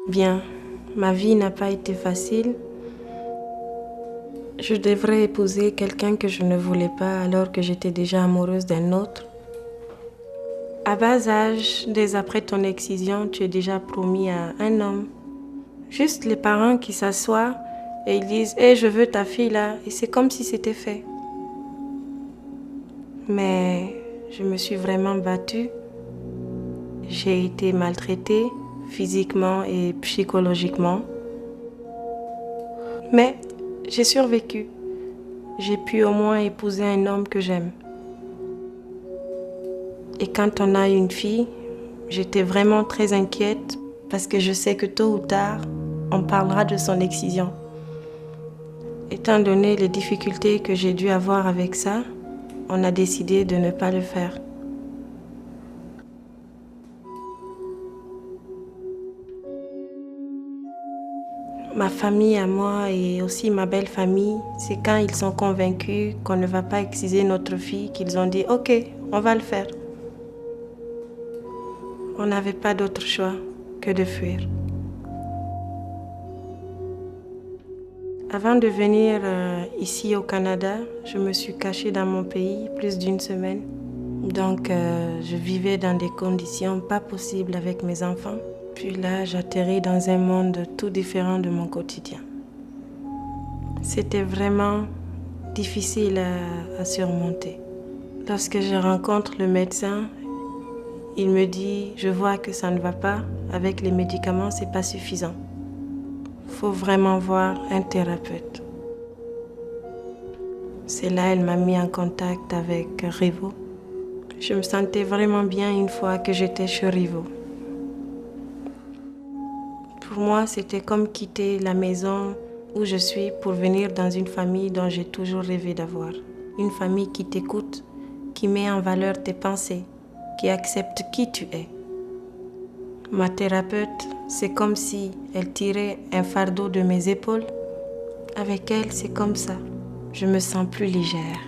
Bien, ma vie n'a pas été facile. Je devrais épouser quelqu'un que je ne voulais pas alors que j'étais déjà amoureuse d'un autre. À bas âge, dès après ton excision, tu es déjà promis à un homme. Juste les parents qui s'assoient et ils disent « Hey, je veux ta fille là » et c'est comme si c'était fait. Mais je me suis vraiment battue. J'ai été maltraitée physiquement et psychologiquement. Mais j'ai survécu. J'ai pu au moins épouser un homme que j'aime. Et quand on a une fille, j'étais vraiment très inquiète parce que je sais que tôt ou tard, on parlera de son excision. Étant donné les difficultés que j'ai dû avoir avec ça, on a décidé de ne pas le faire. Ma famille à moi et aussi ma belle famille, c'est quand ils sont convaincus qu'on ne va pas exciser notre fille qu'ils ont dit « Ok, on va le faire ». On n'avait pas d'autre choix que de fuir. Avant de venir ici au Canada, je me suis cachée dans mon pays plus d'1 semaine. Donc je vivais dans des conditions pas possibles avec mes enfants. Puis là, j'atterris dans un monde tout différent de mon quotidien. C'était vraiment difficile à surmonter. Lorsque je rencontre le médecin, il me dit « Je vois que ça ne va pas, avec les médicaments, c'est pas suffisant. Il faut vraiment voir un thérapeute. » C'est là qu'elle m'a mis en contact avec Rivo. Je me sentais vraiment bien une fois que j'étais chez Rivo. Pour moi, c'était comme quitter la maison où je suis pour venir dans une famille dont j'ai toujours rêvé d'avoir. Une famille qui t'écoute, qui met en valeur tes pensées, qui accepte qui tu es. Ma thérapeute, c'est comme si elle tirait un fardeau de mes épaules. Avec elle, c'est comme ça. Je me sens plus légère.